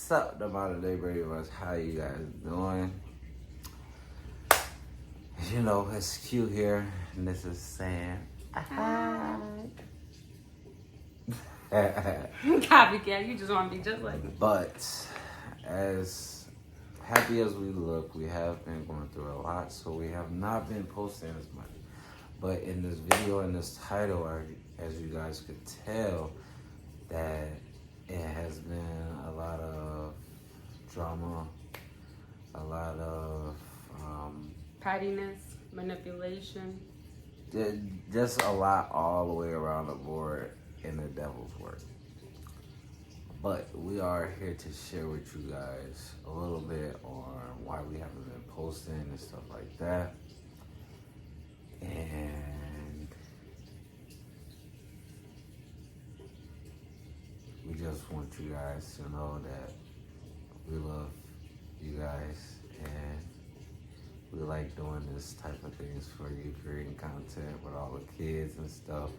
What's up, the modern day Brady Rush? How you guys doing? You know, it's Q here, and this is Sam. Copycat, you just want to be just like me. But as happy as we look, we have been going through a lot, so we have not been posting as much. But in this video, in this title, as you guys could tell, that it has been a lot of drama, a lot of Pettiness, manipulation. just a lot all the way around the board in the devil's work. But we are here to share with you guys a little bit on why we haven't been posting and stuff like that. And we just want you guys to know that we love you guys and we like doing this type of things for you, creating content with all the kids and stuff.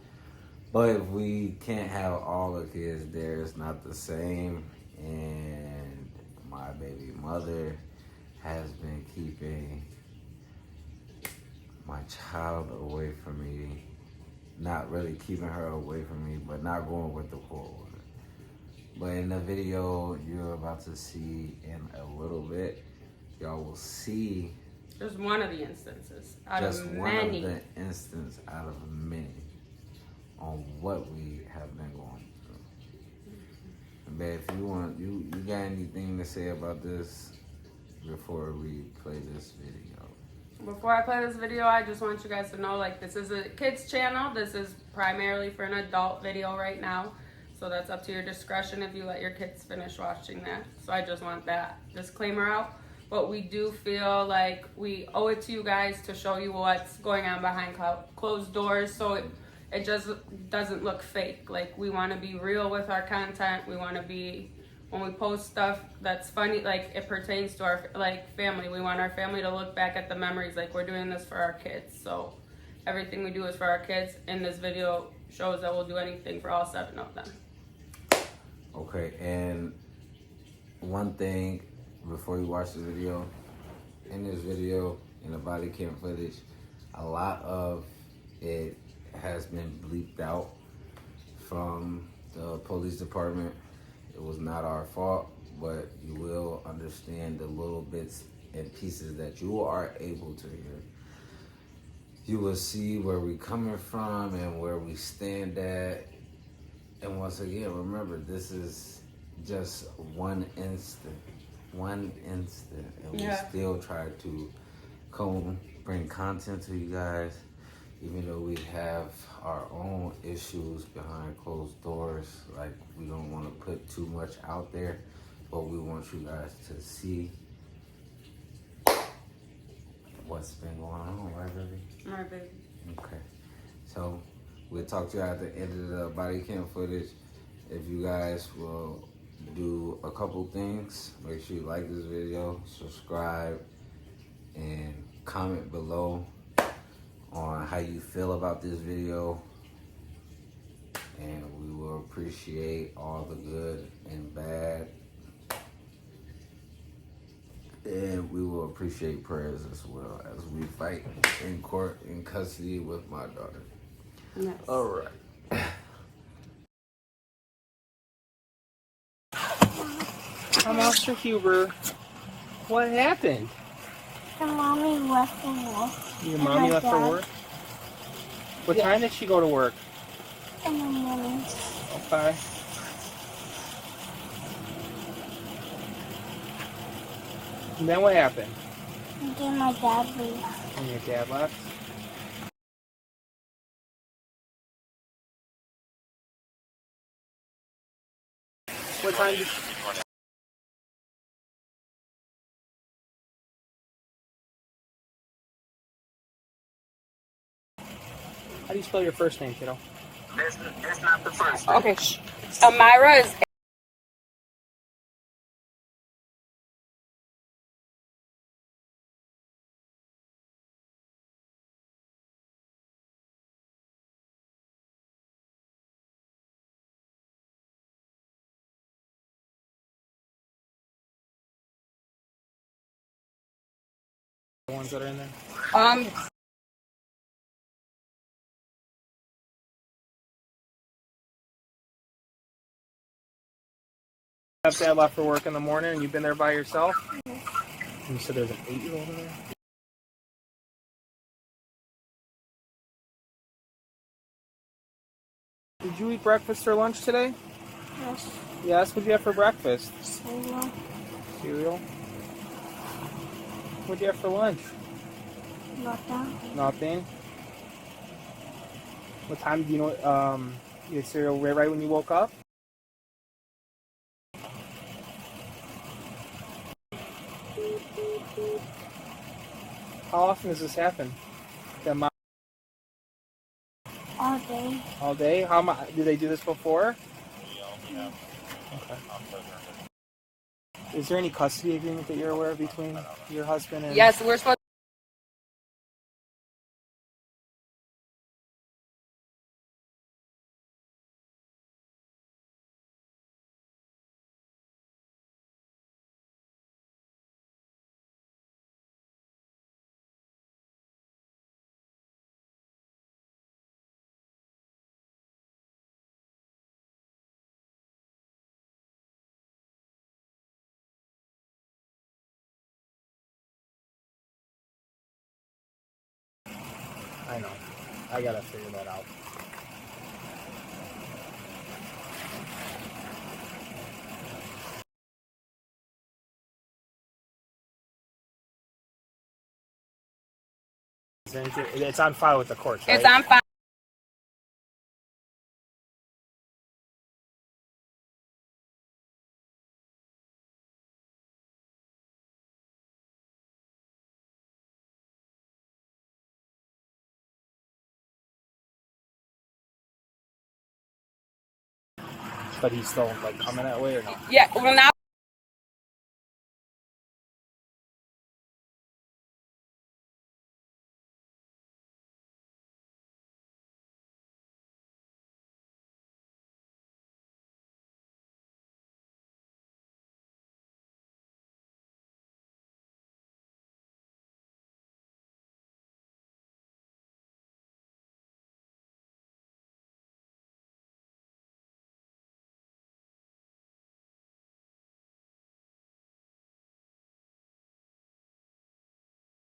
But if we can't have all the kids there, it's not the same. And my baby mother has been keeping my child away from me. Not really keeping her away from me, but not going with the court order. But in the video you're about to see in a little bit, y'all will see Just one of the instances out just of one many. of the instances out of many on what we have been going through. But if you want, you got anything to say about this before we play this video? Before I play this video, I just want you guys to know, like, this is a kids channel. This is primarily for an adult video right now. So that's up to your discretion if you let your kids finish watching that. So I just want that disclaimer out. But we do feel like we owe it to you guys to show you what's going on behind closed doors, so it just doesn't look fake. Like, we want to be real with our content. We want to be, when we post stuff that's funny, like it pertains to our family. We want our family to look back at the memories, like we're doing this for our kids. So everything we do is for our kids, and this video shows that we'll do anything for all 7 of them. Okay, and one thing before you watch the video, in this video, in the body cam footage, a lot of it has been bleeped out from the police department. It was not our fault, but you will understand the little bits and pieces that you are able to hear. You will see where we're coming from and where we stand at. And once again, remember, this is just one instant, and we still try to bring content to you guys, even though we have our own issues behind closed doors. Like, we don't want to put too much out there, but we want you guys to see what's been going on, right, baby? Right, baby. Okay. So we'll talk to you at the end of the body cam footage. If you guys will do a couple things, make sure you like this video, subscribe, and comment below on how you feel about this video. And we will appreciate all the good and bad. And we will appreciate prayers as well as we fight in court, in custody with my daughter. Yes. All right. Mr. Huber, what happened? My mommy left for work. Your mommy left for work? What time did she go to work? In the morning. Okay. And then what happened? And then my dad leave. And your dad left? What time did she... How do you spell your first name, kiddo? That's not the first name. Okay. Amira is The ones that are in there? Have dad left for work in the morning and you've been there by yourself? And you said there's an 8-year-old in there? Did you eat breakfast or lunch today? Yes. Yes, what'd you have for breakfast? Cereal. Cereal? What'd you have for lunch? Nothing. Nothing? What time do you know, you had cereal right when you woke up? How often does this happen? That mom All day. all day? Did they do this before? Okay. Is there any custody agreement that you're aware of between your husband and? Yes, we're supposed. I know. I gotta figure that out. It's on file with the courts, right? It's on file. But he's still coming that way or not? Yeah. Well, now.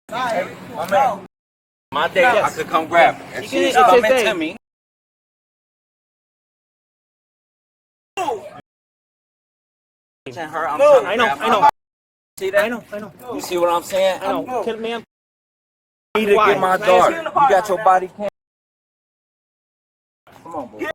My man. My day, I could come grab her. If she's it's his coming day. to me. Her, I'm trying to I know, grab I know. her. See that? I know. You see what I'm saying? I know. Ma'am, I need to get my daughter. You got your body cam? Come on, boy.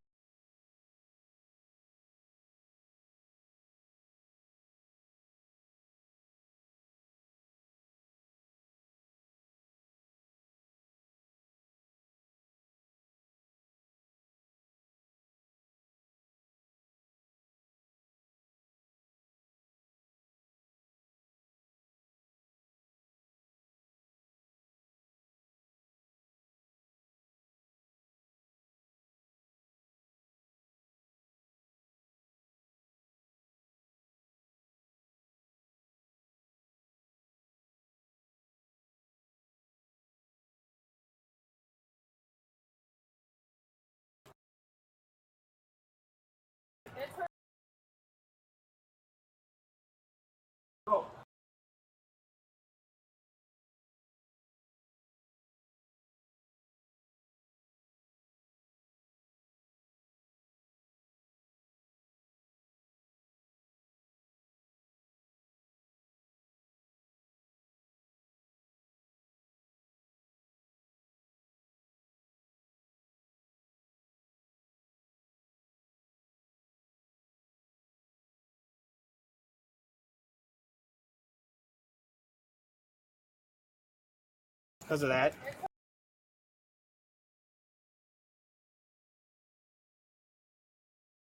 because of that.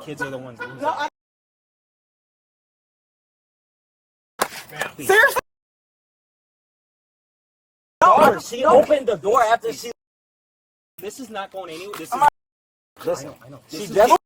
Kids are the ones losing. Seriously? No, she opened the door after she. This is not going anywhere. This is. Listen, I know. she just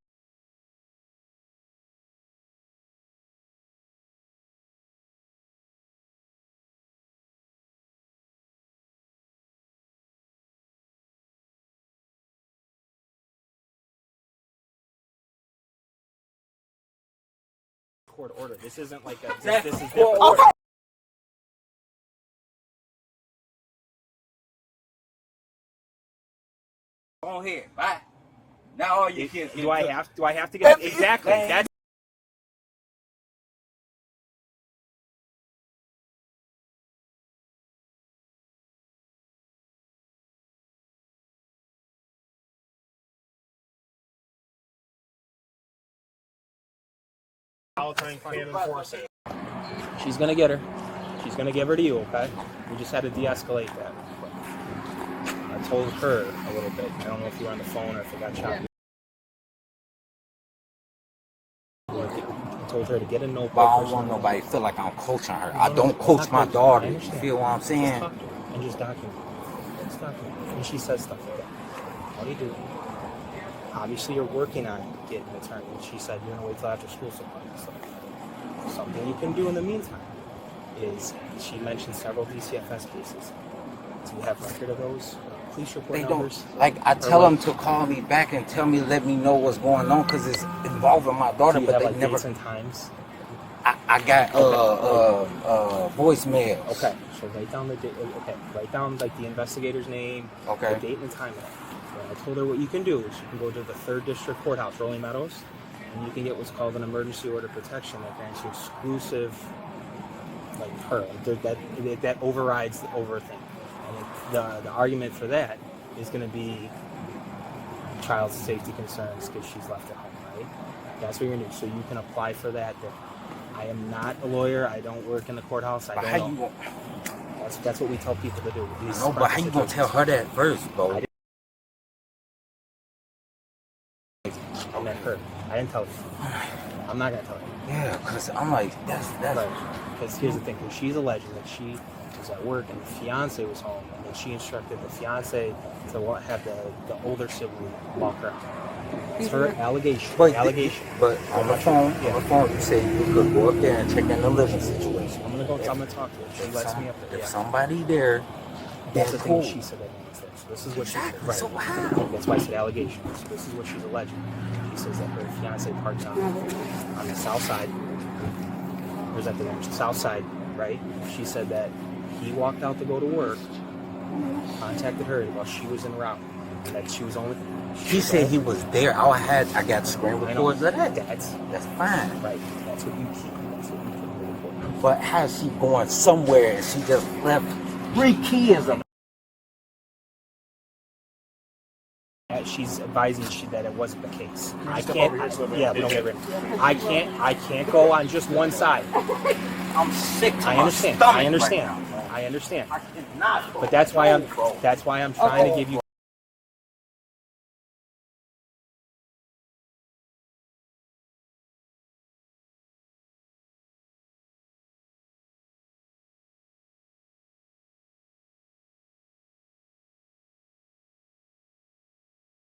court order. This isn't like a. That's This is court different. order. Go ahead, bye. Now all your kids. Do I have to get exactly? That's. Palatine can't enforce it. She's gonna get her. She's gonna give her to you, okay? We just had to de-escalate that. I told her a little bit. I don't know if you were on the phone or if it got choppy. I told her to get a notebook. But I don't want nobody to feel like I'm coaching her. I don't coach my daughter. You feel what I'm saying? And just document. Just document. And she says stuff like that. What do you do? Obviously, you're working on getting an attorney. She said you're gonna wait till after school sometime. So something you can do in the meantime is she mentioned several DCFS cases. Do you have record of those? Police report They numbers? don't. Like, I tell them to call me back and tell me, let me know what's going on, because it's involving my daughter, Do you but have, they like, never. dates and times? I got voicemails. Okay, so write down the date. Okay, write down like the investigator's name, Okay. the date and the time of that. And I told her what you can do is you can go to the 3rd District Courthouse, Rolling Meadows, and you can get what's called an emergency order protection that grants you exclusive, like her. That overrides the over thing. And the argument for that is going to be child safety concerns because she's left at home, right? That's what you're going to do. So you can apply for that. I am not a lawyer. I don't work in the courthouse. I But don't how know. you? That's what we tell people to do. No, but how you gonna tell her that first, bro? I meant her. I didn't tell her. I'm not gonna tell her. Yeah, cause I'm like, that's. Because here's the thing: she's alleging that she was at work and the fiance was home, and then she instructed the fiance to have the older sibling walk her out. It's her allegation. But on the phone, you say you could go up there and check in the living situation. I'm gonna talk to her. She lets me up there. If somebody there, that's the cool. thing. She said that no one's there. So this is what Exactly. she said. So how? That's why I said allegation. So this is what she's alleging. She says that her fiance parked on the south side. Or is that the south side, right? She said that he walked out to go to work, contacted her while she was en route, and that she was only. He said he was there. I got screen records of that. That's fine. Right. That's what you keep. That's what you put in the report. But how's she going somewhere and she just left 3 kids? She's advising that it wasn't the case. I can't. Yeah, we don't get rid. I can't go on just one side. I'm sick. I understand. I understand. I understand. I cannot. But that's why I'm trying to give you.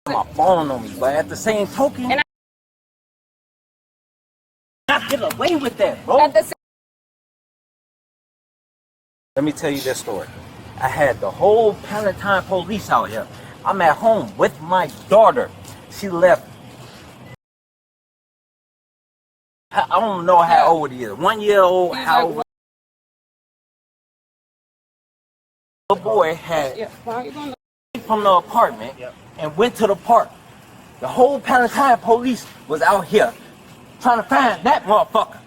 My phone on me, but at the same token, not get away with that, bro. Let me tell you this story. I had the whole Palatine police out here. I'm at home with my daughter. She left. I don't know how old he is. 1 year old. How old? The boy had from the apartment and went to the park. The whole Palatine police was out here trying to find that motherfucker.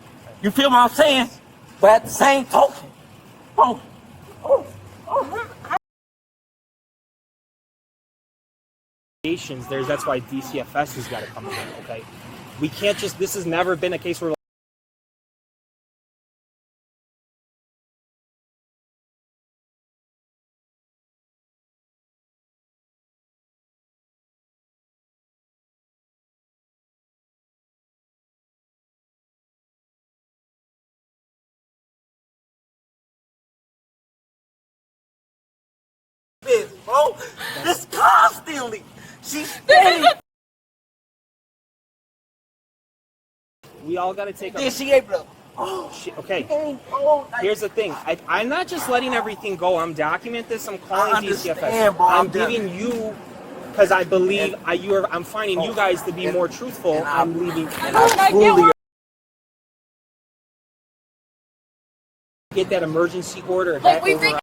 You feel what I'm saying? But at the same token, that's why DCFS has got to come in. Okay, we can't just. This has never been a case where. Bro, this constantly. She's steady. We all got to take. Then she able to. Okay. Here's the thing. I'm not just letting everything go. I'm documenting this. I'm calling DCFS. Bro, I'm giving you because I believe I'm finding you guys to be more truthful. I'm leaving. And I truly get that emergency order. Like, that we override.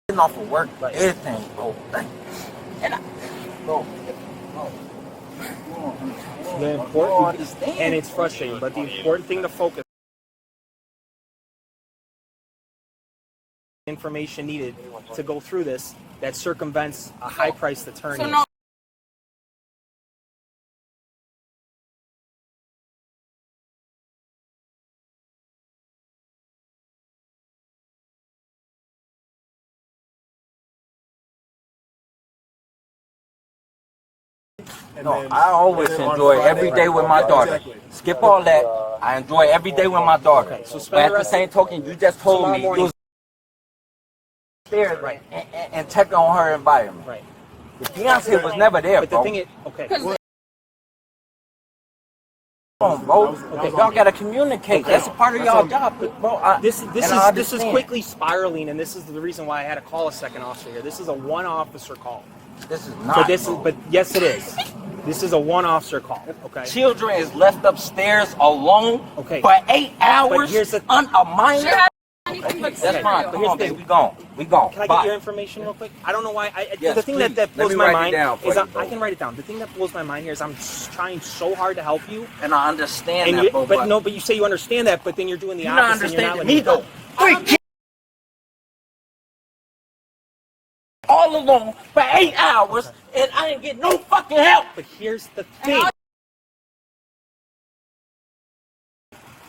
think off of work, Right. everything, bro. Bro. The important, and it's frustrating, but the important thing to focus information needed to go through this that circumvents a high-priced attorney. so. No, No, I always enjoy every day with my daughter. Skip all that. I enjoy every day with my daughter. Okay, so spend But the at the rest same token, you just told tomorrow me morning. you was there and check on her environment. Right. The fiance was never there, But the bro. thing is, okay. because Come on, bro. Y'all gotta communicate. That's a part of y'all job, bro. This and is I this is understand. quickly spiraling, and this is the reason why I had to call a second officer here. This is a one officer call. This is not. But yes, it is. This is a one officer call. Okay. Children is left upstairs alone Okay. for 8 hours here's the- on a minor. she had anything but That's fine. cereal. Come on, baby. We gone. We gone. Can I Bye. get your information real quick? I don't know why. Yes, the thing please. that Let blows me my write it mind down for is you, bro. I can write it down. The thing that blows my mind here is I'm trying so hard to help you, And I understand and that, bro. but you say you understand that, but then you're doing the you're not opposite. and you're not understanding letting me, me though. 3 kids all alone for 8 hours, and I didn't get no fucking help. But here's the thing.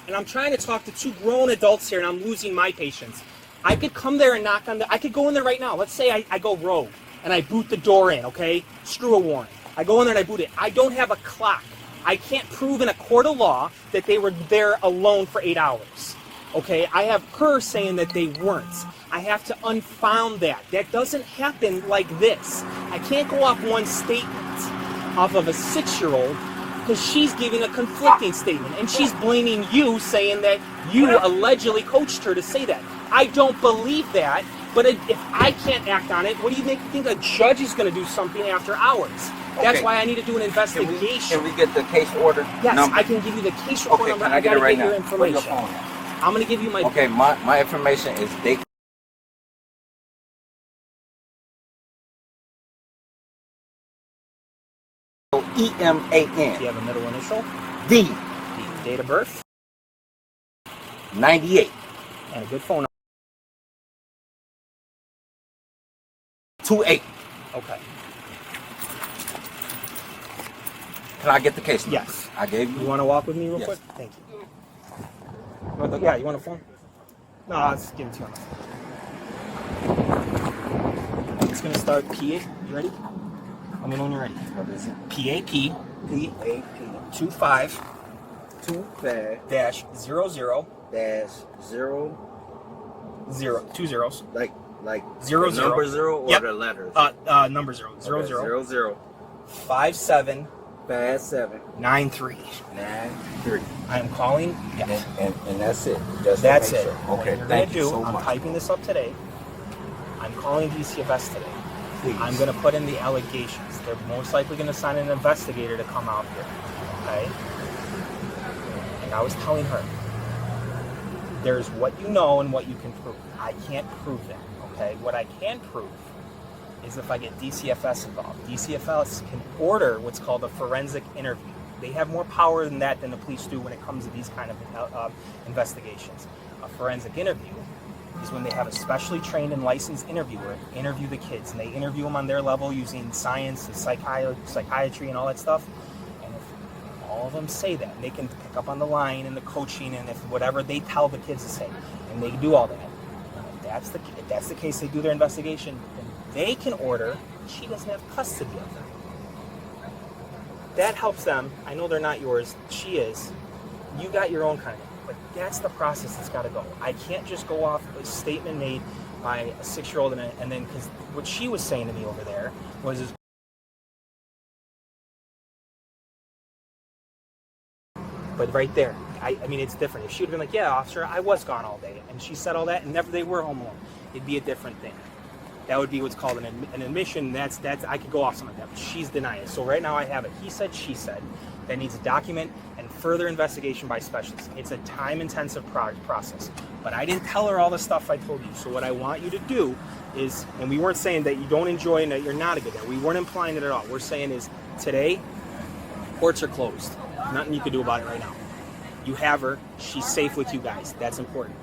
And I'm trying to talk to 2 grown adults here, and I'm losing my patience. I could come there and knock on I could go in there right now. Let's say I go rogue, and I boot the door in, okay? Screw a warrant. I go in there and I boot it. I don't have a clock. I can't prove in a court of law that they were there alone for 8 hours. Okay? I have her saying that they weren't. I have to unfound that. That doesn't happen like this. I can't go off one statement off of a 6-year-old because she's giving a conflicting statement, and she's blaming you, saying that you allegedly coached her to say that. I don't believe that, but if I can't act on it, what do you think a judge is going to do something after hours? That's Okay. why I need to do an investigation. Can we get the case order Yes, number? I can give you the case report Okay, number. can I get it gotta right get your now? Where your information. phone at? I'm going to give you my... Okay, my information is Dick. EMAN. Do you have a middle initial? D. The date of birth? 98. And a good phone number. 28. Okay. Can I get the case number? Yes. I gave You you. want to walk with me real Yes. quick? Thank you. Yeah, you want a phone? No, let's give it to you on the phone. It's going to start PA. You ready? Let me know when you're ready. What is it? PAP PAP 25 25 dash 00 dash 0 2 zeros. like Zero, the zero. number 0 or Yep. the letters? Number 0 0 Okay, 0 0 57 57 93. 93. I am calling. Yes. And that's it. Just to That's make it. sure. What Okay, you're thank gonna you do, so I'm much. typing this up today. I'm calling DCFS today. Please. I'm going to put in the allegations. They're most likely going to sign an investigator to come out here. Okay? And I was telling her, there's what you know and what you can prove. I can't prove that. Okay? What I can prove is if I get DCFS involved. DCFS can order what's called a forensic interview. They have more power than that than the police do when it comes to these kind of investigations. A forensic interview is when they have a specially trained and licensed interviewer interview the kids, and they interview them on their level using science and psychiatry and all that stuff. And if all of them say that, they can pick up on the line and the coaching, and if whatever they tell the kids to say, and they do all that. And if that's the case, they do their investigation, then they can order. She doesn't have custody of them. That helps them. I know they're not yours. She is. You got your own kind of. But that's the process that's got to go. I can't just go off a statement made by a 6-year-old and then, because what she was saying to me over there was, but right there, I mean, it's different. If she would have been like, yeah, officer, I was gone all day, and she said all that, and never they were home alone, it'd be a different thing. that would be what's called an admission. That's I could go off something like that, but she's denying it. So right now I have a he said, she said that needs a document and further investigation by specialists. It's a time-intensive process. But I didn't tell her all the stuff I told you. So what I want you to do is, and we weren't saying that you don't enjoy and that you're not a good dad. We weren't implying it at all. We're saying is today, courts are closed. Nothing you can do about it right now. You have her. She's safe with you guys. That's important.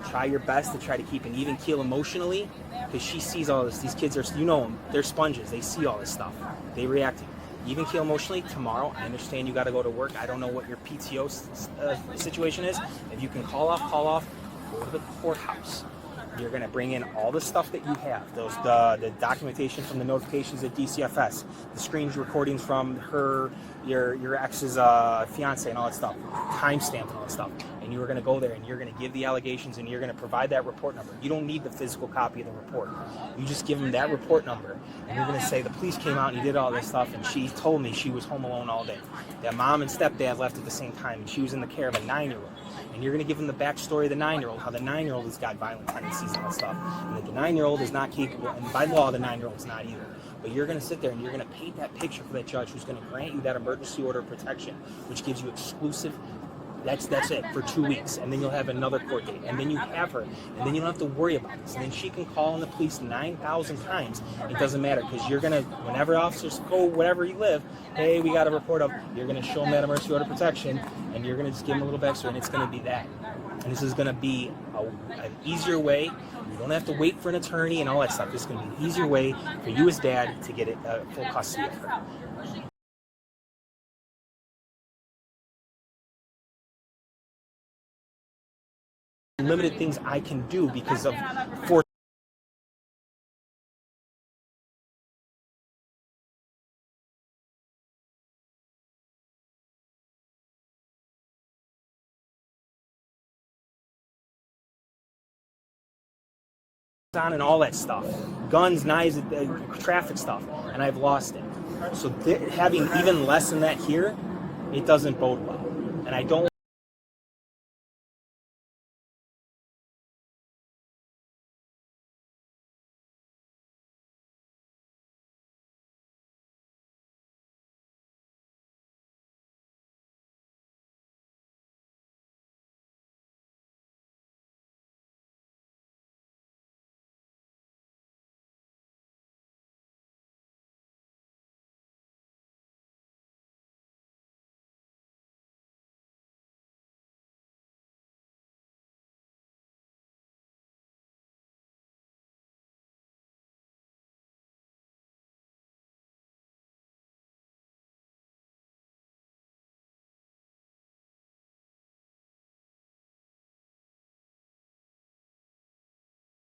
Try your best to try to keep an even keel emotionally, because she sees all this. These kids are, you know them, they're sponges. They see all this stuff. They react to it. Even keel emotionally. Tomorrow, I understand you got to go to work. I don't know what your PTO situation is. If you can call off, go to the courthouse. You're going to bring in all the stuff that you have, the documentation from the notifications at DCFS, the screen recordings from your ex's fiance and all that stuff, timestamped and all that stuff. And you're going to go there and you're going to give the allegations and you're going to provide that report number. You don't need the physical copy of the report. You just give them that report number and you're going to say the police came out and he did all this stuff and she told me she was home alone all day. That mom and stepdad left at the same time and she was in the care of a 9-year-old. And you're going to give them the backstory of the 9-year-old, how the 9-year-old has got violent tendencies and all that stuff. And that the 9-year-old is not capable, and by law the 9-year-old is not either. But you're going to sit there and you're going to paint that picture for that judge who's going to grant you that emergency order of protection, which gives you exclusive, that's it, for 2 weeks. And then you'll have another court date. And then you have her. And then you don't have to worry about this. And then she can call in the police 9,000 times. It doesn't matter, because you're going to, whenever officers go wherever you live, hey, we got a report of, you're going to show them that emergency order of protection, and you're going to just give them a little backstory, and it's going to be that. And this is going to be an easier way. You don't have to wait for an attorney and all that stuff. This is going to be an easier way for you as dad to get it full custody of her. Limited things I can do because of force. On and all that stuff, guns, knives, traffic stuff, and I've lost it. So having even less than that here, it doesn't bode well, and I don't.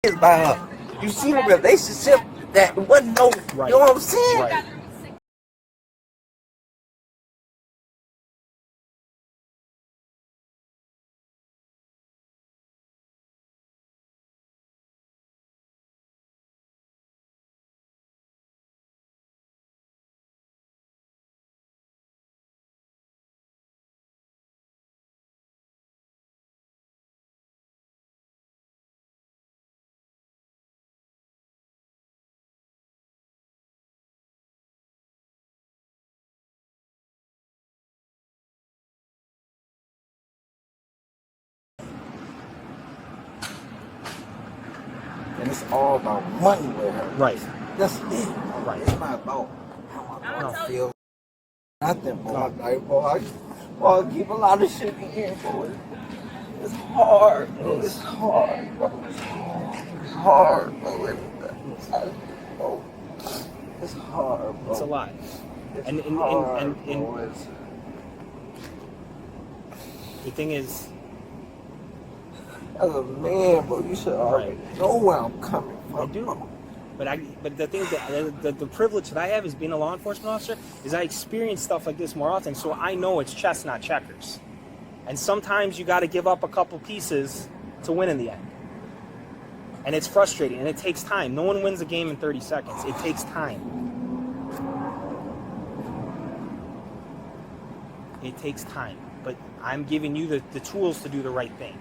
Is by her. You see the relationship that wasn't no, Right. you know what I'm saying? Right. And it's all about money with her. Right. That's it. Right. It's not about how I No. feel. Nothing, boy. Like, boy, I keep a lot of shit in here, boy. It's hard, bro. It's hard, bro. It's hard, bro. It's hard, bro. It's a lot. It's And hard, bro. It's- the thing is, As a man, bro, you should already know where I'm coming from. I do. But the thing that the privilege that I have as being a law enforcement officer is I experience stuff like this more often, so I know it's chess, not checkers. And sometimes you got to give up a couple pieces to win in the end. And it's frustrating, and it takes time. No one wins a game in 30 seconds. It takes time. It takes time. But I'm giving you the tools to do the right thing.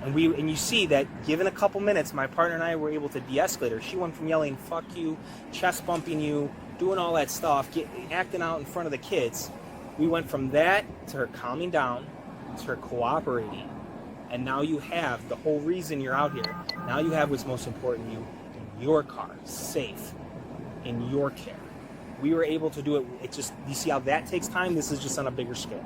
And you see that given a couple minutes, my partner and I were able to de-escalate her. She went from yelling, fuck you, chest bumping you, doing all that stuff, acting out in front of the kids. We went from that to her calming down, to her cooperating. And now you have the whole reason you're out here. Now you have what's most important to you in your car, safe, in your care. We were able to do it. It just, you see how that takes time? This is just on a bigger scale.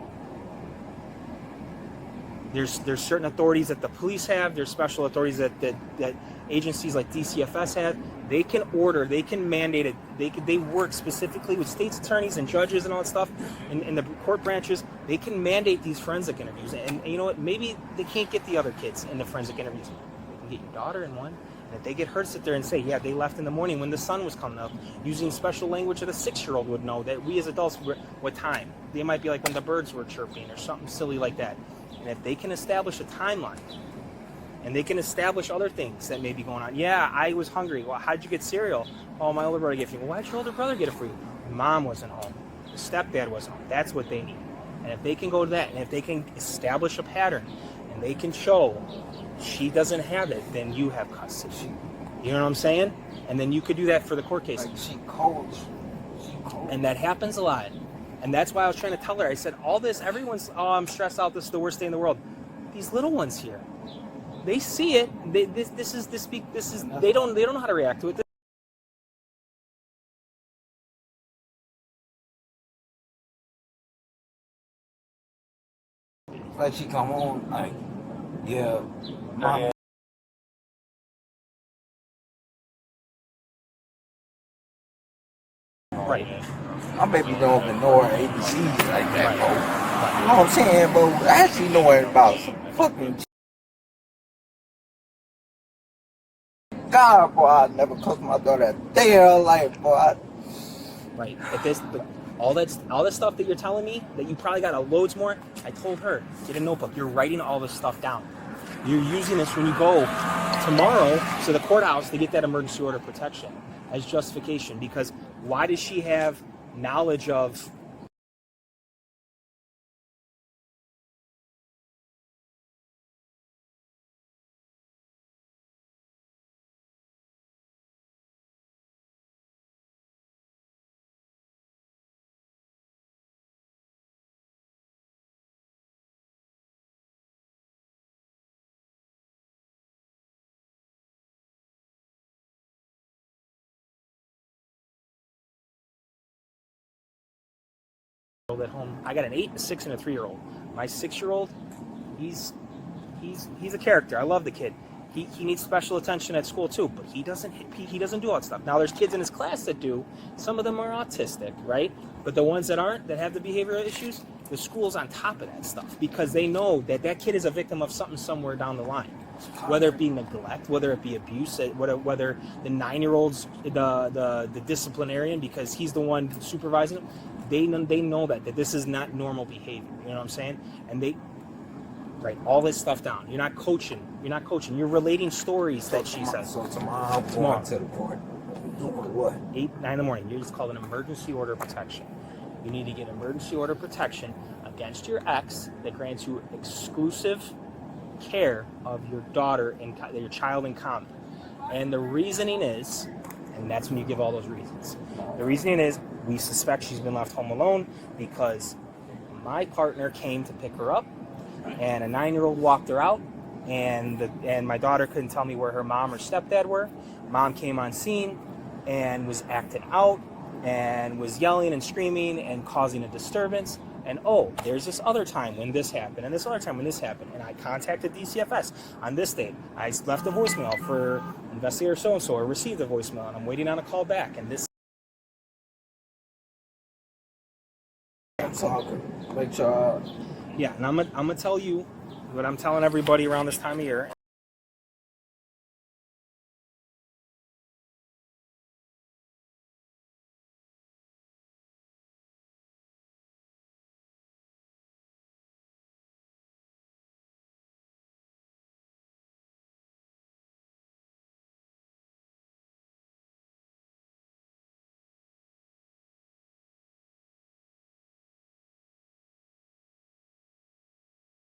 There's certain authorities that the police have. There's special authorities that agencies like DCFS have. They can order, they can mandate it. They work specifically with state's attorneys and judges and all that stuff in the court branches. They can mandate these forensic interviews. And you know what? Maybe they can't get the other kids in the forensic interviews. They can get your daughter in one. And if they get hurt, sit there and say, yeah, they left in the morning when the sun was coming up, using special language that a 6-year-old would know, that we as adults, what time? They might be like when the birds were chirping or something silly like that. And if they can establish a timeline, and they can establish other things that may be going on. Yeah, I was hungry. Well, how'd you get cereal? Oh, my older brother gave it for you. Well, why'd your older brother get it for you? Mom wasn't home. The stepdad wasn't home. That's what they need. And if they can go to that, and if they can establish a pattern, and they can show she doesn't have it, then you have custody. You know what I'm saying? And then you could do that for the court case. Like she cold. And that happens a lot. And that's why I was trying to tell her. I said, all this, everyone's, oh, I'm stressed out. This is the worst day in the world. These little ones here, they see it. They don't know how to react to it. Like she come on, like, yeah, mom. Right. My baby don't even know her ABCs like that, bro. You know what I'm saying, bro? I actually know her about some fucking God, boy, I never cussed my daughter a day in her life, boy. Right. But all that stuff that you're telling me, that you probably got loads more, I told her, get a notebook. You're writing all this stuff down. You're using this when you go tomorrow to the courthouse to get that emergency order protection as justification. Because why does she have knowledge of at home? I got an 8, a 6, and a 3-year-old. My 6-year-old, he's a character. I love the kid. He needs special attention at school too, but he doesn't do all that stuff. Now there's kids in his class that do. Some of them are autistic, right? But the ones that aren't, that have the behavioral issues, the school's on top of that stuff because they know that kid is a victim of something somewhere down the line. Whether it be neglect, whether it be abuse, whether the 9-year-old's the disciplinarian because he's the one supervising them. They know that this is not normal behavior. You know what I'm saying? And they write all this stuff down. You're not coaching. You're relating stories that she says. So tomorrow I'm going to the court. What? 8, 9 in the morning. It's called an emergency order protection. You need to get emergency order protection against your ex that grants you exclusive care of your daughter and your child in common. And the reasoning is, and that's when you give all those reasons. The reasoning is we suspect she's been left home alone because my partner came to pick her up and a 9-year-old walked her out and my daughter couldn't tell me where her mom or stepdad were. Mom came on scene and was acting out and was yelling and screaming and causing a disturbance. And there's this other time when this happened and this other time when this happened. And I contacted DCFS on this date. I left a voicemail for investigator so-and-so or received a voicemail and I'm waiting on a call back. And this Make sure. Yeah, and I'm gonna tell you what I'm telling everybody around this time of year.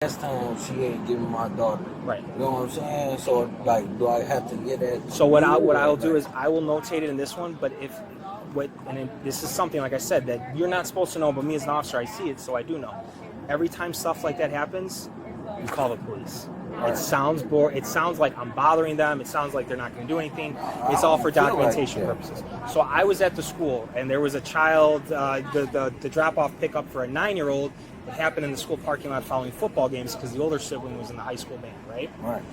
Last time she ain't giving my daughter. Right. You know what I'm saying? So like, do I have to get that? So what I'll do is I will notate it in this one. But this is something, like I said, that you're not supposed to know, but me as an officer, I see it, so I do know. Every time stuff like that happens, you call the police. Right. It sounds like I'm bothering them. It sounds like they're not going to do anything. It's all for documentation purposes. So I was at the school, and there was a child, the drop-off pickup for a 9-year-old. It happened in the school parking lot following football games because the older sibling was in the high school band, right? Right.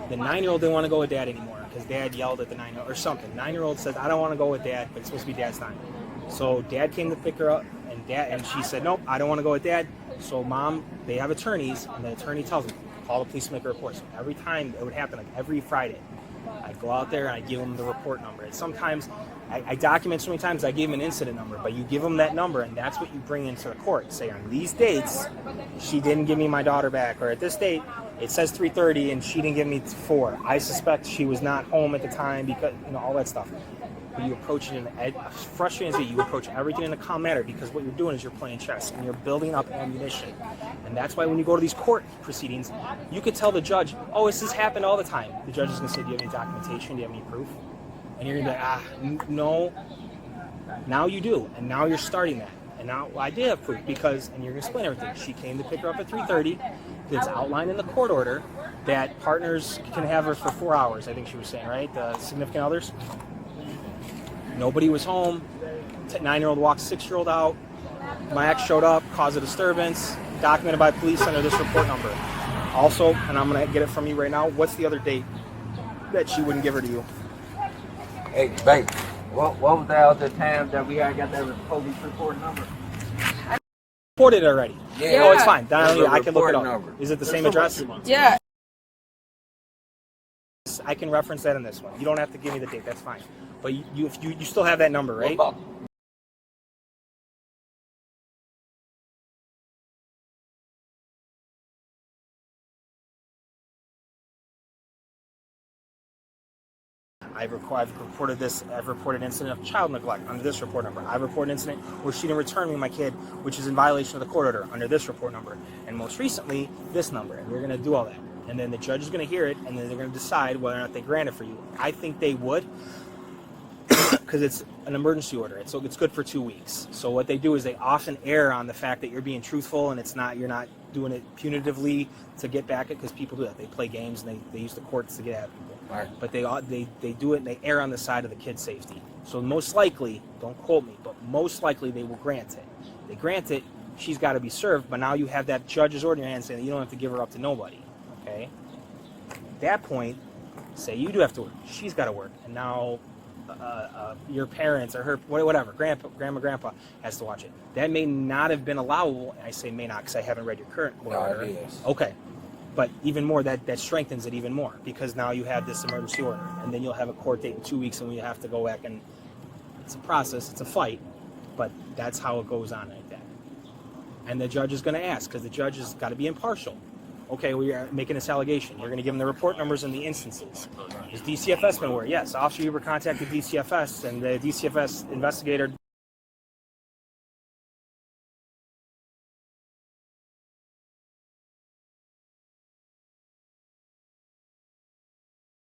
The 9-year-old didn't want to go with dad anymore because dad yelled at the 9-year-old or something. 9-year-old says, I don't want to go with dad, but it's supposed to be dad's time. So dad came to pick her up, and she said, nope, I don't want to go with dad. So mom, they have attorneys, and the attorney tells them, call the police to make a report. So every time it would happen, like every Friday, I'd go out there and I'd give them the report number. And sometimes I document so many times I gave them an incident number, but you give them that number, and that's what you bring into the court. Say on these dates, she didn't give me my daughter back, or at this date, it says 3:30 and she didn't give me 4. I suspect she was not home at the time because, all that stuff. But you approach it frustrating as you approach everything in a calm manner, because what you're doing is you're playing chess and you're building up ammunition. And that's why when you go to these court proceedings, you could tell the judge, oh, this has happened all the time. The judge is going to say, do you have any documentation? Do you have any proof? And you're going to be like, no. Now you do. And now you're starting that. And now I did have proof because, and you're going to explain everything. She came to pick her up at 3:30. It's outlined in the court order that partners can have her for 4 hours, I think she was saying, right? The significant others. Nobody was home. 9-year-old walked 6-year-old out. My ex showed up, caused a disturbance, documented by police under this report number. Also, and I'm going to get it from you right now, what's the other date that she wouldn't give her to you? Hey, babe, what was the other time that we got that police report number? I reported it already. Yeah. No, it's fine. I can look it up. Number. Is it the same address? Yeah. I can reference that in this one. You don't have to give me the date. That's fine. But you still have that number, right? I've reported this. I've reported incident of child neglect under this report number. I've reported incident where she didn't return me my kid, which is in violation of the court order under this report number. And most recently, this number. And we're going to do all that. And then the judge is going to hear it, and then they're going to decide whether or not they grant it for you. I think they would, because it's an emergency order. So it's good for 2 weeks. So what they do is they often err on the fact that you're being truthful, and you're not doing it punitively to get back at, because people do that. They play games and they use the courts to get at people. Right. But they do it and they err on the side of the kid's safety. So most likely, don't quote me, but most likely they will grant it. They grant it, she's got to be served, but now you have that judge's order in your hand saying that you don't have to give her up to nobody. Okay? At that point, say you do have to work. She's got to work. And now your parents or her, whatever, grandpa has to watch it. That may not have been allowable. And I say may not because I haven't read your current order. Yes. Okay. But even more, that strengthens it even more, because now you have this emergency order, and then you'll have a court date in 2 weeks, and we have to go back, and it's a process, it's a fight, but that's how it goes on like that. And the judge is going to ask, because the judge has got to be impartial. Okay, we are making this allegation. You're going to give them the report numbers and the instances. Is DCFS been aware? Yes, Officer Huber contacted DCFS, and the DCFS investigator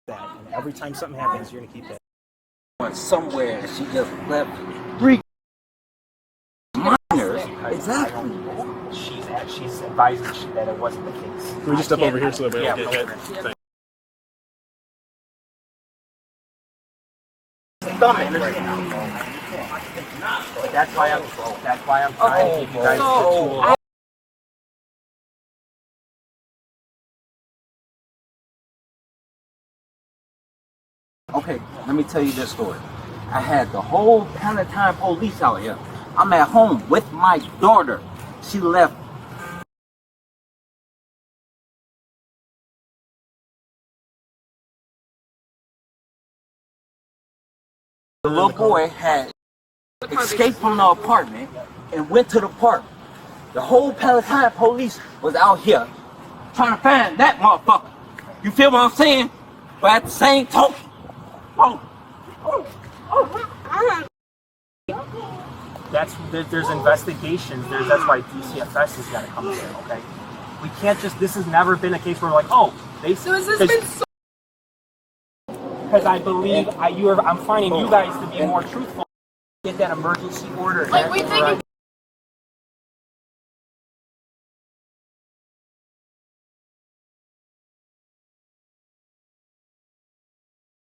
that. And every time something happens, you're going to keep that. Went somewhere and she just left 3 minors. Exactly. She's advising that it wasn't the case. Can we just step over here so that yeah, That's why I'm trying to give you guys the tool. Okay, let me tell you this story. I had the whole Palatine police out here. I'm at home with my daughter. She left. The little boy had escaped from the apartment and went to the park. The whole Palatine police was out here trying to find that motherfucker. You feel what I'm saying? But at the same token, there's investigations. That's why DCFS has got to come in, okay? We can't just. This has never been a case where we're like, oh, they. So has this been so? Because I believe I'm finding you guys to be more truthful. Get that emergency order. Like we think.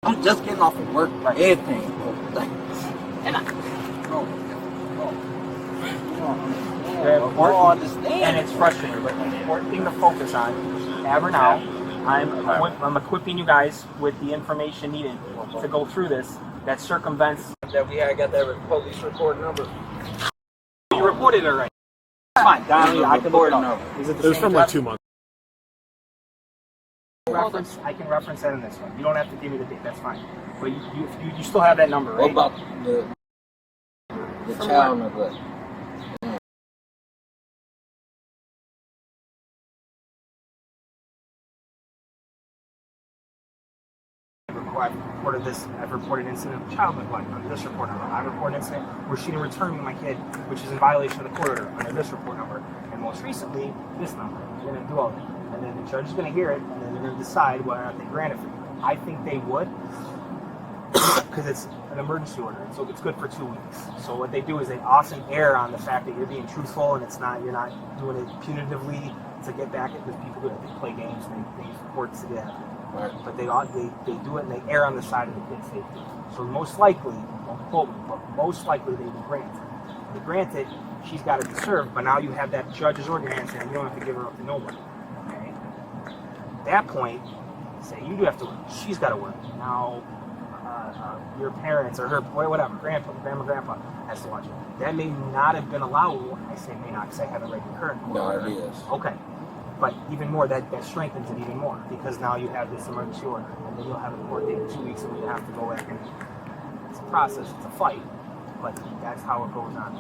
I'm just getting off of work, like everything. And Very important, and it's frustrating, but the important thing to focus on, ever now, I'm equipping you guys with the information needed to go through this that circumvents. That we had got that police report number. You reported it already. Fine, I can look it up. Is it the It was same from like test? 2 months. I can reference that in this one. You don't have to give me the date. That's fine. But you still have that number, right? What about the child neglect? I've reported incident of child neglect under this report number. I report an incident where she didn't return me my kid, which is in violation of the court order under this report number. And most recently, this number. You're going to do all that. And then the judge is going to hear it, and then they're going to decide whether or not they grant it for you. I think they would, because it's an emergency order, and so it's good for 2 weeks. So what they do is they often err on the fact that you're being truthful, and you're not doing it punitively to get back at, because people do it. They play games, they use courts to get. Right. But they do it, and they err on the side of the kid's safety. So most likely, don't quote me, but most likely they will grant it. They grant it, she's got it to serve, but now you have that judge's order in your hand saying you don't have to give her up to nobody. Okay? At that point, say you do have to work. She's got to work. Now, your parents or her, whatever, grandpa has to watch it. That may not have been allowed. I say may not because I haven't read the current court order. No, it is. Okay. But even more, that strengthens it even more because now you have this emergency order, and then you'll have a court date in 2 weeks, and we have to go back and it's a process, it's a fight, but that's how it goes on.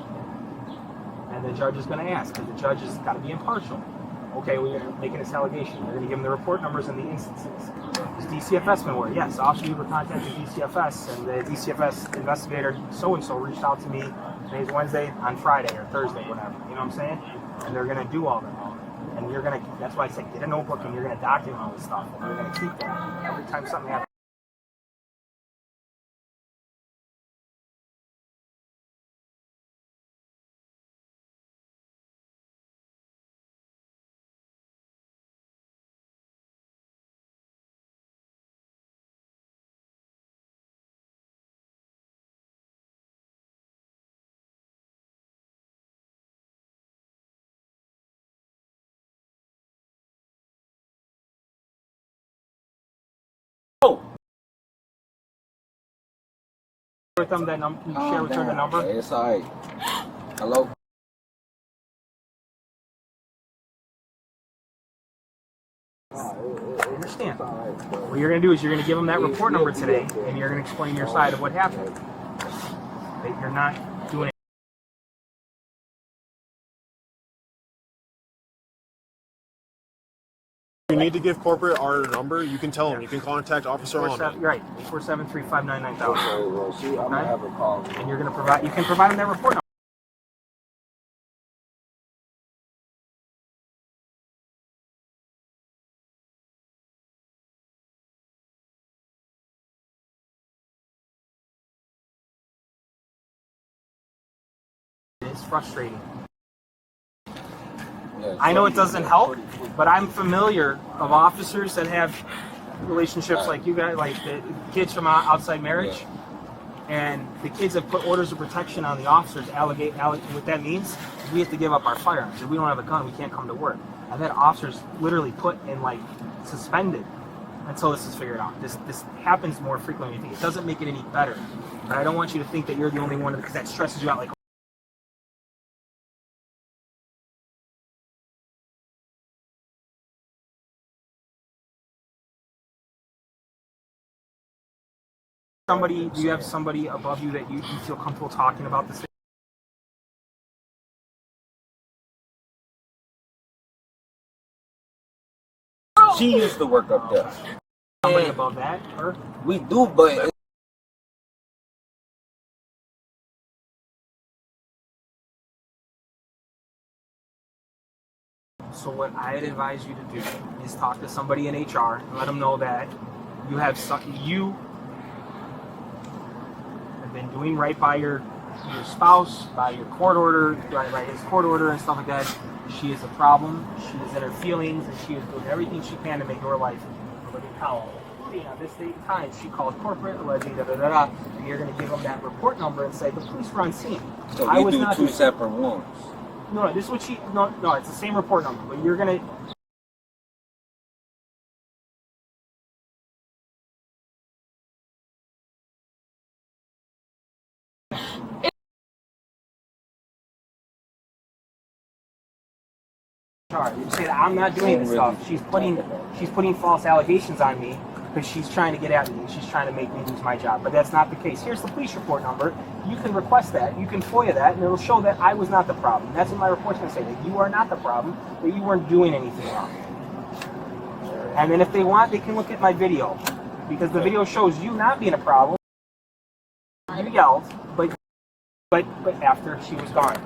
And the judge is going to ask, because the judge has got to be impartial. Okay, well, you're making this allegation. You're going to give them the report numbers and the instances. Is DCFS been aware? Yes, Officer Huber contacted DCFS, and the DCFS investigator so-and-so reached out to me. Today's Wednesday, on Friday or Thursday, whatever. You know what I'm saying? And they're going to do all that. And you're going to, that's why I said get a notebook and you're going to document all this stuff. And you're going to keep that every time something happens. With them that number, share with her the number. It's alright. Hello. I understand. What you're going to do is you're going to give them that report number today, and you're going to explain your side of what happened. That you're not doing it. If you need to give corporate our number, you can tell them. You can contact Officer on it. You're right. 473-599-1000. Okay, well, see, I'm gonna have a call. And you're going to provide. You can provide them that report number. It's frustrating. Yeah, I know it doesn't help, but I'm familiar of officers that have relationships like you guys, like the kids from outside marriage, and the kids have put orders of protection on the officers. What that means is we have to give up our firearms. If we don't have a gun, we can't come to work. I've had officers literally put in like suspended until this is figured out. This happens more frequently than you think. It doesn't make it any better, but I don't want you to think that you're the only one because that stresses you out. Like. Do you have somebody above you that you feel comfortable talking about this? She used to work up there. Somebody above that, or? We do, but So what I'd advise you to do is talk to somebody in HR and let them know that you have you have been doing right by your spouse, by your court order, by his court order and stuff like that. She is a problem. She is in her feelings, and she is doing everything she can to make your life a living hell. On this date and time, she called corporate, alleging da-da-da-da, and you're going to give them that report number and say, the police were on scene. So you do two separate ones. No, this is what she, no, it's the same report number, but you're going to, you say that I'm not doing this stuff. She's putting false allegations on me because she's trying to get at me. She's trying to make me lose my job. But that's not the case. Here's the police report number. You can request that. You can FOIA that, and it'll show that I was not the problem. That's what my report's going to say, that you are not the problem, that you weren't doing anything wrong. And then if they want, they can look at my video, because the video shows you not being a problem. You yelled, but after she was gone,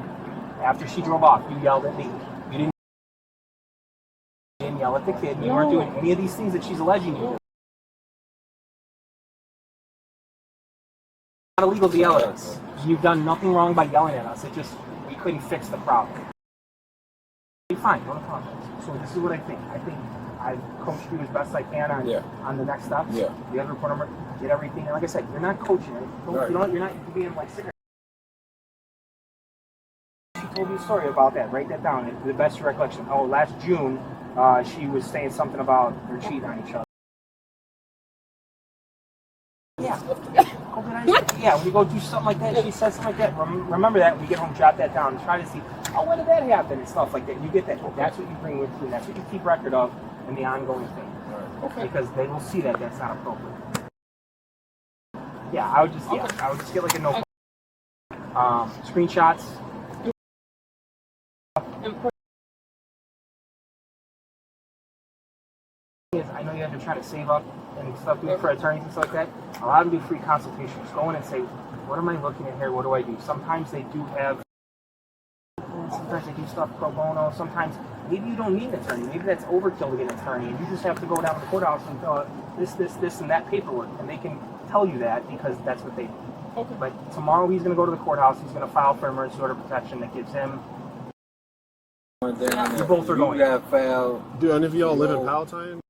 after she drove off, you yelled at me. You didn't yell at the kid. You weren't doing any of these things that she's alleging you. It's not illegal to yell at us. You've done nothing wrong by yelling at us. It just, we couldn't fix the problem. Fine, don't apologize. So this is what I think. I think I've coached you as best I can on the next steps. Yeah. The other report number, get everything. And like I said, you're not coaching it. You're not being like sitting. She told me a story about that. Write that down. The best recollection. Oh, last June, she was saying something about her cheating on each other. Yeah. Yeah, when you go do something like that, she says something like that. Remember that when you get home, jot that down. Try to see, oh, when did that happen and stuff like that. You get that. That's what you bring with you. That's what you keep record of in the ongoing thing. Okay. Because they will see that that's not appropriate. Yeah, I would just get like a notebook. Screenshots. I know you have to try to save up and stuff for attorneys and stuff like that. A lot of them do free consultations. Go in and say, what am I looking at here? What do I do? Sometimes they do have, sometimes they do stuff pro bono. Sometimes maybe you don't need an attorney. Maybe that's overkill to get an attorney, and you just have to go down to the courthouse and fill out this, and that paperwork, and they can tell you that because that's what they do. Okay. But tomorrow he's going to go to the courthouse. He's going to file for emergency order protection that gives him. You both are going. Do any of y'all live in Palatine?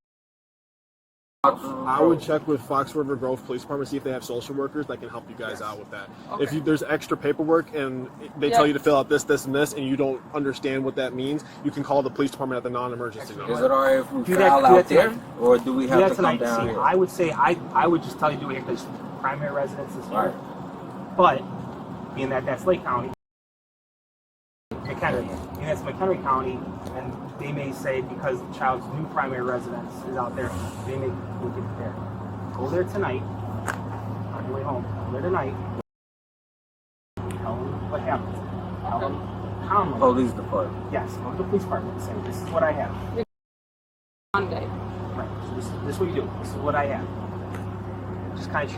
I would check with Fox River Grove Police Department, see if they have social workers that can help you guys out with that. Okay. If there's extra paperwork and they tell you to fill out this, and this, and you don't understand what that means, you can call the police department at the non-emergency number. Is it alright if we file out there, or do we have to come down here? I would say, I would just tell you to do it here because primary residence is here. But, being that that's Lake County, McHenry, and that's McHenry County, and they may say because the child's new primary residence is out there, they may look at it there. Go there tonight, on your way home. Go there tonight. Tell them what happened. Tell them calmly. Police department. Yes, go to the police department and say, this is what I have. Monday. Right, so this is what you do. This is what I have. Just kind of,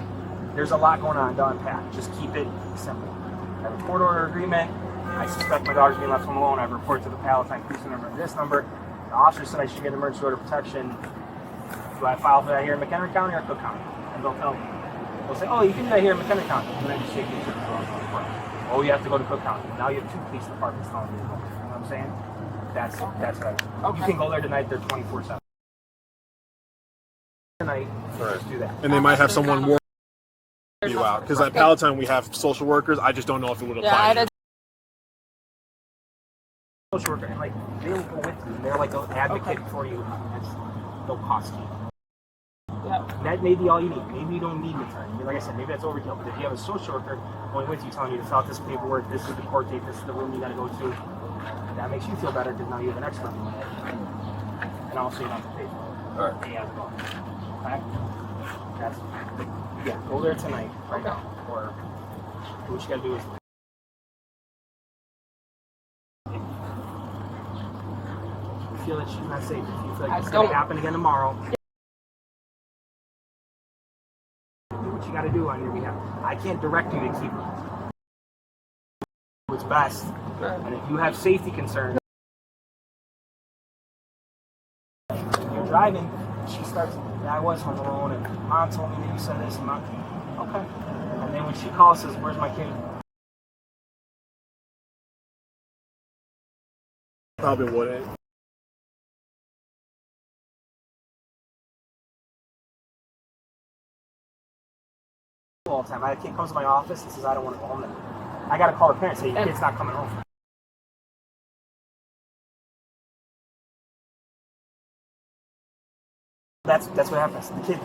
there's a lot going on to unpack. Just keep it simple. I have a court order agreement. I suspect my daughter's being left home alone. I report to the Palatine police number and this number. The officer said I should get emergency order protection. Do I file for that here in McHenry County or Cook County? And they'll tell me. They'll say, oh, you can do that here in McHenry County. And then I just take the insurance for it. Oh, you have to go to Cook County. Now you have two police departments telling you to go. You know what I'm saying? That's what I do. Okay. You can go there tonight. They're 24/7. Tonight, just do that. And they might have someone more you out. Because at Palatine, we have social workers. I just don't know if it would apply. Yeah, Social worker, and like they'll go with you. They're like an advocate for you. They'll cost you. Yeah. That may be all you need. Maybe you don't need an attorney. Like I said, maybe that's overkill. But if you have a social worker going with you, telling you to fill out this paperwork, this is the court date, this is the room you got to go to, that makes you feel better because now you have an expert on it. And also you don't have to pay for it. All right. Okay. That's go there tonight, right now, or what you got to do is. Feel that she's not safe. If you feel like it's going to happen again tomorrow, do what you got to do on your behalf. I can't direct you to keep what's best. And if you have safety concerns, driving. She starts, I was home alone, and Mom told me that you said this, and Mom, okay. And then when she calls, says, where's my kid? Probably wouldn't. All the time. My kid comes to my office and says, I don't want to go home tonight. I got to call the parents and say, your kid's not coming home. That's what happens. The kid.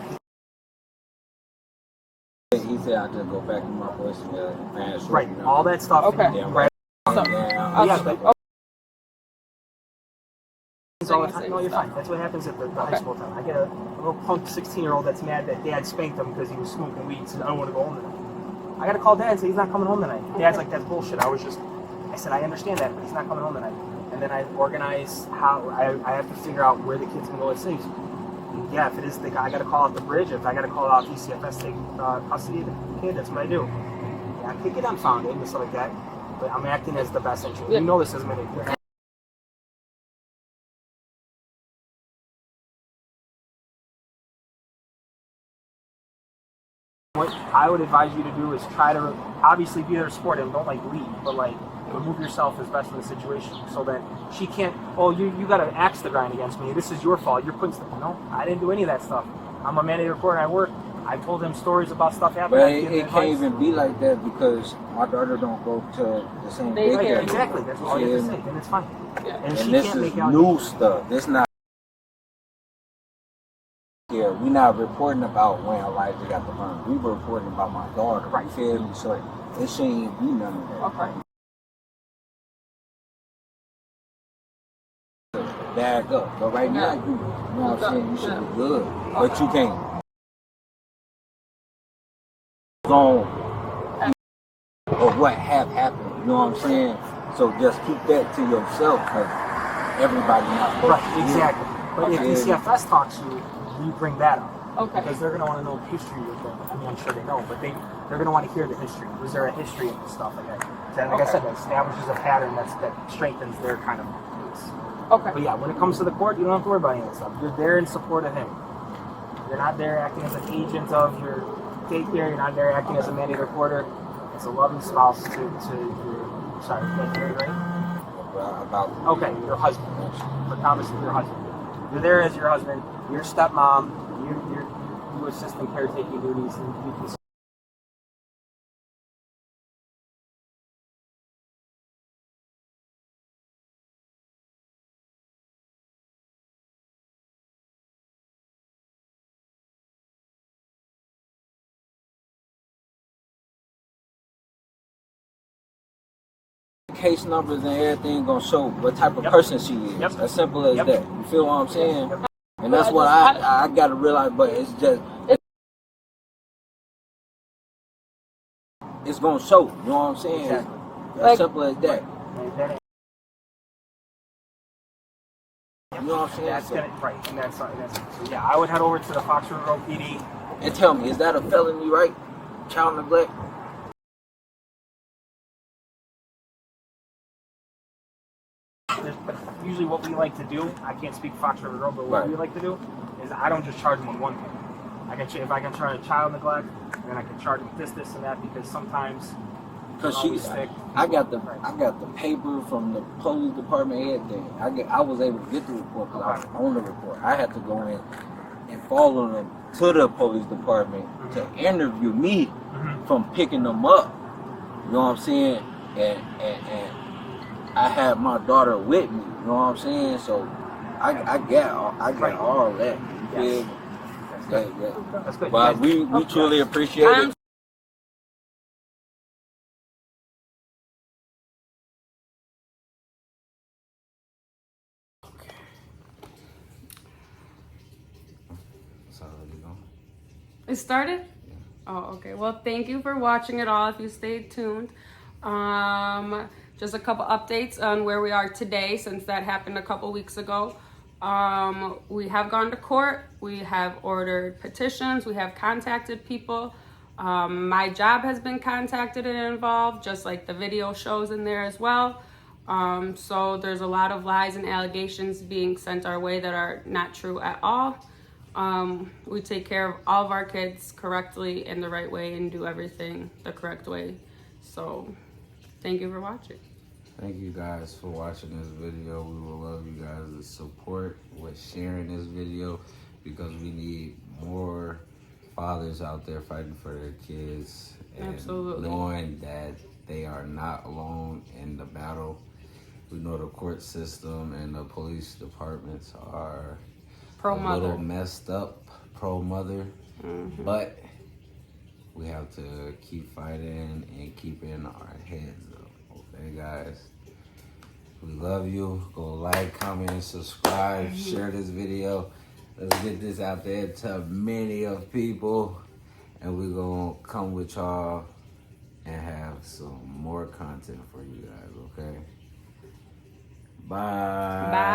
He said I just go back to my voice and Right. All that stuff. Okay. Yeah, Right. So, Yeah, but all the time. No, you're fine. That's what happens at the high school time. I get a little punk 16-year-old that's mad that dad spanked him because he was smoking weed. Said, I don't want to go home tonight. I got to call dad and say he's not coming home tonight. Dad's like, that's bullshit. I said, I understand that, but he's not coming home tonight. And then I organize how I have to figure out where the kid's going to go at safe. Yeah, if it is, I got to call out the bridge. If I got to call out DCFS, take custody of the kid, that's what I do. Yeah, I could get unfounded and stuff like that, but I'm acting as the best interest. You know this is many. What I would advise you to do is try to obviously be there to support him. Don't like leave, but like remove yourself as best in the situation so that she can't. Oh, you got to axe the grind against me. This is your fault. You're putting stuff. No, I didn't do any of that stuff. I'm a mandated reporter. I work. I told him stories about stuff happening. But it can't even be like that because my daughter don't go to the same Daycare. daycare. Exactly. That's all you have to say, and it's fine. Yeah. And she And this can't is make out. new stuff. This not. Yeah, we're not reporting about when Elijah got the burn. We were reporting about my daughter. Right. You feel me? So it shouldn't be none of that. Okay. Back up. But right now, you know what I'm saying? You should be good. But you can't go of what have happened. You know what I'm saying? So just keep that to yourself because everybody not supposed Right. to. Exactly. But if DCFS talks to you, you bring that up. Okay. Because they're going to want to know history with them. I mean, I'm sure they know, but they're going to want to hear the history. Was there a history of this stuff? Like I said, that establishes a pattern that strengthens their kind of case. Okay. But yeah, when it comes to the court, you don't have to worry about any of that stuff. You're there in support of him. You're not there acting as an agent of your daycare. You're not there acting as a mandated reporter. It's a loving spouse to your, sorry, right? About Okay, your husband. But obviously your husband. You're there as your husband. Your stepmom. You assist in caretaking duties, and you can. case numbers and everything gonna show what type of person she is. Yep. As simple as that. You feel what I'm saying? Yep. And that's what I gotta realize, but it's just it's gonna show. You know what I'm saying? Exactly. As simple as that. Yep. You know what I'm saying? That's gonna, right, and that's so yeah. I would head over to the Fox River Road PD. And tell me, is that a felony, right? Child neglect? But usually what we like to do, I can't speak Fox River Road, but what we like to do is I don't just charge them with one thing. If I can charge child neglect, then I can charge them this, and that, because sometimes Because I got the paper from the police department, everything. I was able to get the report because I was on the report. I had to go in and follow them to the police department to interview me from picking them up. You know what I'm saying? And I had my daughter with me. You know what I'm saying? So I got all that. You feel me? That's good. But we truly appreciate it. It started? Oh, okay. Well, thank you for watching it all if you stayed tuned. Just a couple updates on where we are today since that happened a couple weeks ago. We have gone to court. We have ordered petitions. We have contacted people. My job has been contacted and involved, just like the video shows in there as well. So there's a lot of lies and allegations being sent our way that are not true at all. We take care of all of our kids correctly in the right way and do everything the correct way. So thank you for watching. Thank you guys for watching this video. We will love you guys' support with sharing this video because we need more fathers out there fighting for their kids and Absolutely. knowing that they are not alone in the battle. We know the court system and the police departments are a little messed up, pro-mother, but we have to keep fighting and keeping our heads up. Okay, guys? We love you. Go like, comment, and subscribe. Share this video. Let's get this out there to many of people. And we're going to come with y'all and have some more content for you guys, okay? Bye. Bye.